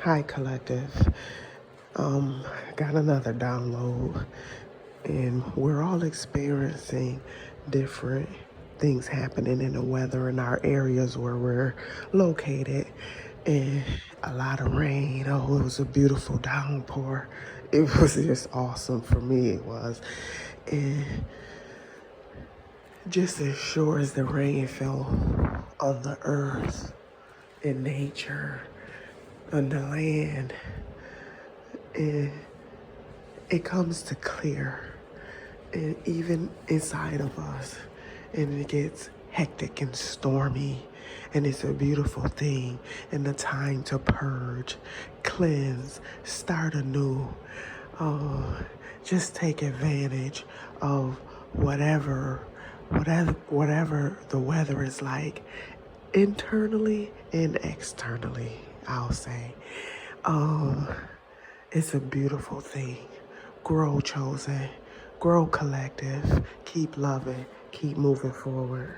Hi, Collective. Got another download, and we're all experiencing different things happening in the weather in our areas where we're located, and a lot of rain. Oh, it was a beautiful downpour. It was just awesome for me. It was, and just as sure as the rain fell on the earth, in nature, on the land, and it comes to clear, and even inside of us, and it gets hectic and stormy, and it's a beautiful thing, and the time to purge, cleanse, start anew. uh, just take advantage of whatever the weather is like, internally and externally, I'll say. um it's a beautiful thing. Grow, Chosen. Grow, Collective. Keep loving. Keep moving forward.